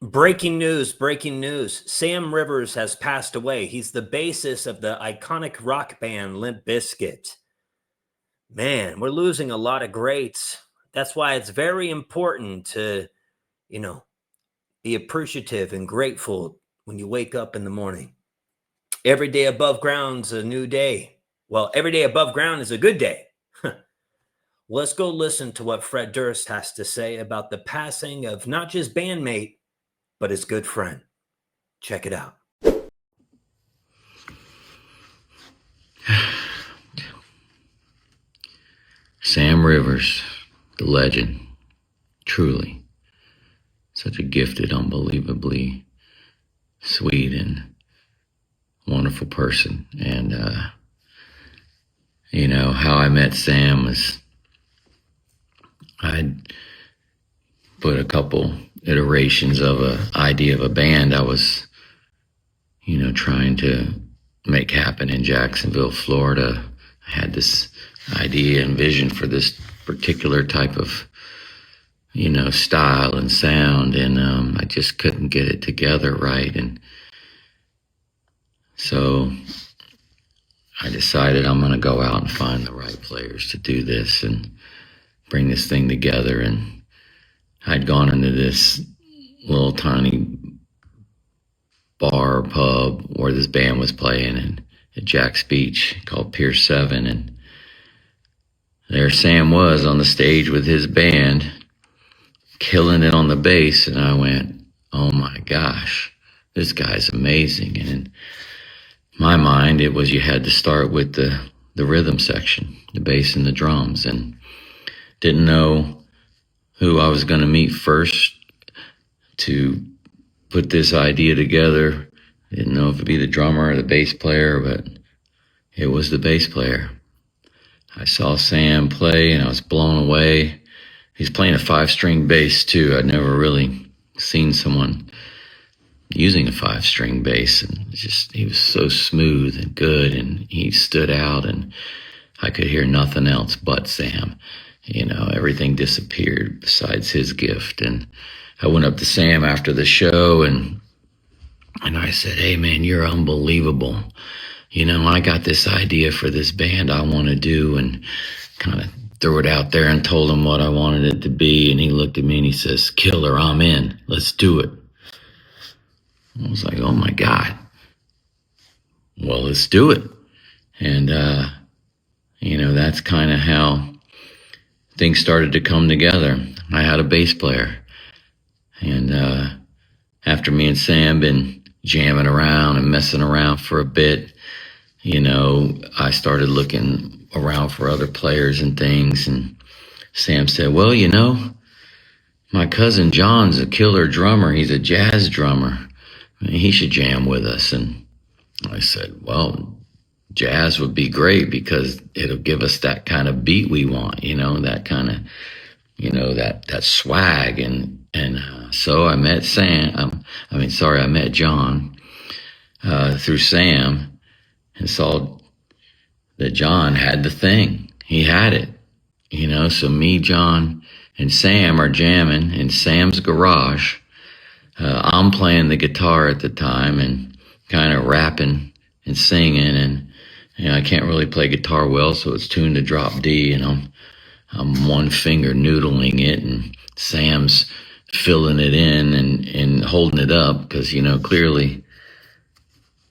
Breaking news, breaking news. Sam Rivers has passed away. He's the bassist of the iconic rock band Limp Bizkit. Man, we're losing a lot of greats. That's why it's very important to, you know, be appreciative and grateful when you wake up in the morning. Every day above ground's a new day. Well, every day above ground is a good day. Let's go listen to what Fred Durst has to say about the passing of not just bandmate, but his good friend. Check it out. Sam Rivers, the legend, truly. Such a gifted, unbelievably sweet and wonderful person. And, how I met Sam was I'd put a couple iterations of an idea of a band I was, trying to make happen in Jacksonville, Florida. I had this idea and vision for this particular type of, style and sound, and I just couldn't get it together right. And so I decided I'm going to go out and find the right players to do this and bring this thing together. And I'd gone into this little tiny bar pub where this band was playing at Jack's Beach called Pier 7, and there Sam was on the stage with his band, killing it on the bass, and I went, oh my gosh, this guy's amazing. And in my mind, it was you had to start with the rhythm section, the bass and the drums, and didn't know who I was going to meet first to put this idea together. Didn't know if it'd be the drummer or the bass player, but it was the bass player. I saw Sam play and I was blown away. He's playing a 5-string bass too. I'd never really seen someone using a 5-string bass, and he was so smooth and good, and he stood out, and I could hear nothing else but Sam. Everything disappeared besides his gift. And I went up to Sam after the show and I said, hey man, you're unbelievable. I got this idea for this band I want to do, and kind of threw it out there and told him what I wanted it to be. And he looked at me and he says, killer, I'm in. Let's do it. I was like, oh my God. Well, let's do it. And, that's kind of how things started to come together. I had a bass player. And after me and Sam been jamming around and messing around for a bit, I started looking around for other players and things. And Sam said, well, my cousin John's a killer drummer. He's a jazz drummer. He should jam with us. And I said, well, jazz would be great because it'll give us that kind of beat we want, that kind of, that swag. And so I met I met John through Sam, and saw that John had the thing. He had it, so me, John, and Sam are jamming in Sam's garage. I'm playing the guitar at the time and kind of rapping and singing, and I can't really play guitar well, so it's tuned to drop D, and I'm one finger noodling it, and Sam's filling it in and holding it up because, clearly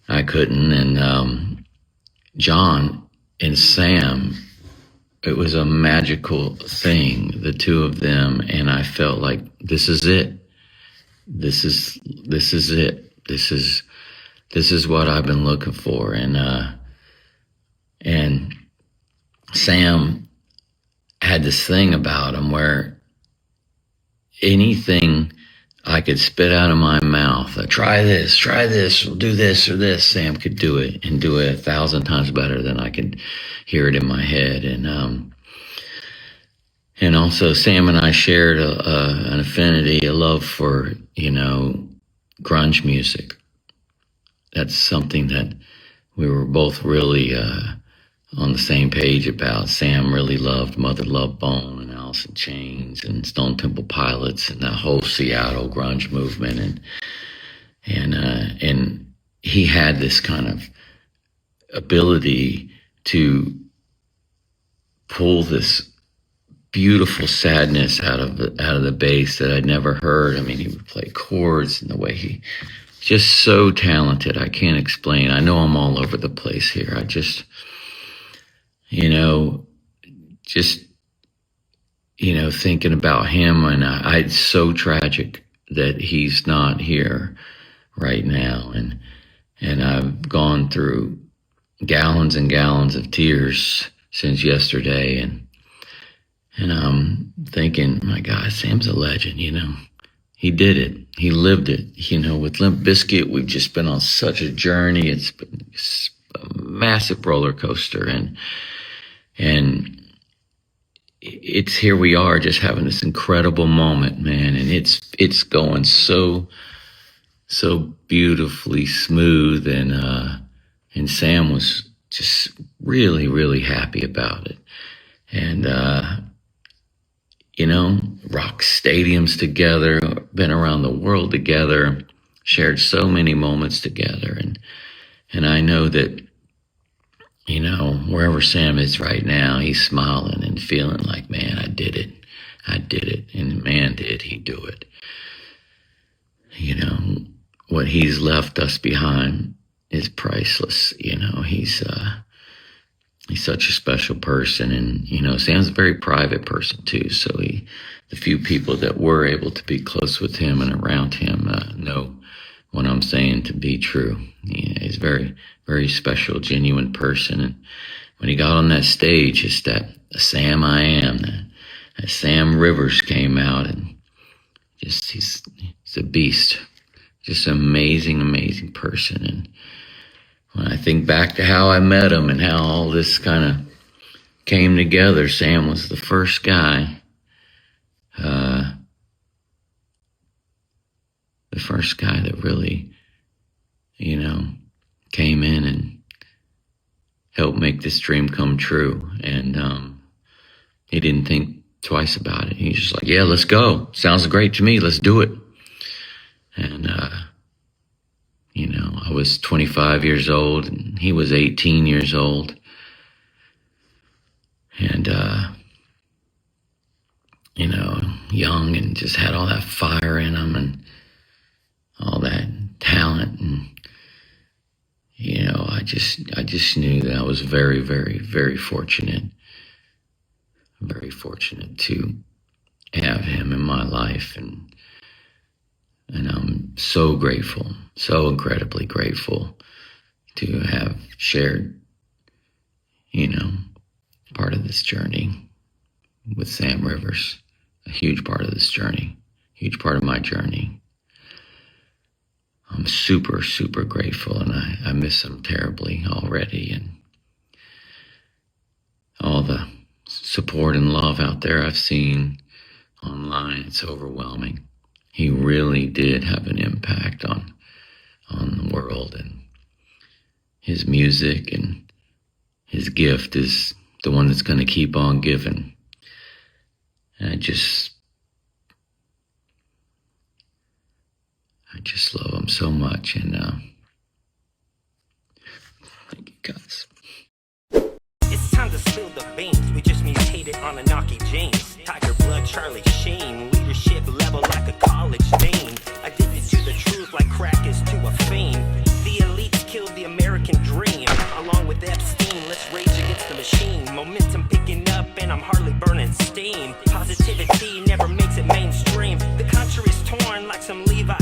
I couldn't. And John and Sam, it was a magical thing, the two of them, and I felt like this is it. This is it. This is what I've been looking for. And Sam had this thing about him where anything I could spit out of my mouth, try this, we'll do this or this, Sam could do it, and do it 1,000 times better than I could hear it in my head. And also Sam and I shared an affinity, a love for, grunge music. That's something that we were both really on the same page about. Sam really loved Mother Love Bone and all Alice in Chains and Stone Temple Pilots and that whole Seattle grunge movement, and he had this kind of ability to pull this beautiful sadness out of the bass that I'd never heard. I mean, he would play chords and the way he just so talented. I can't explain. I know I'm all over the place here. I just, thinking about him, and it's so tragic that he's not here right now. And I've gone through gallons and gallons of tears since yesterday, and I'm thinking, my God, Sam's a legend, He did it. He lived it. With Limp Bizkit, we've just been on such a journey. It's been a massive roller coaster, and it's here we are just having this incredible moment, man, and it's going so beautifully smooth, and Sam was just really, really happy about it. And rock stadiums together, been around the world together, shared so many moments together. And I know that, wherever Sam is right now, he's smiling and feeling like, man, I did it. And man, did he do it. What he's left us behind is priceless. He's such a special person, and Sam's a very private person too. So the few people that were able to be close with him and around him know what I'm saying to be true. He's a very, very special, genuine person. And when he got on that stage, it's that Sam I am, that Sam Rivers came out, and just he's a beast, just an amazing, amazing person. And when I think back to how I met him and how all this kind of came together, Sam was the first guy, that really, came in and helped make this dream come true. And he didn't think twice about it. He was just like, yeah, let's go. Sounds great to me. Let's do it. And, I was 25 years old and he was 18 years old. And, young, and just had all that fire in him and all that talent. And, I just knew that I was very, very, very fortunate to have him in my life. And I'm so grateful, so incredibly grateful to have shared, part of this journey with Sam Rivers, a huge part of this journey, huge part of my journey. I'm super, super grateful, and I miss him terribly already. And all the support and love out there I've seen online, it's overwhelming. He really did have an impact on the world, and his music and his gift is the one that's going to keep on giving. And I just love him so much, and thank you guys. It's time to spill the beans. We just mutated on a Knocky James. Tiger blood, Charlie Sheen. Leadership level like a college dean. Addicted to the truth like crack is to a fiend. The elites killed the American dream. Along with Epstein, let's rage against the machine. Momentum picking up and I'm hardly burning steam. Positivity never makes it mainstream. The country's torn like some Levi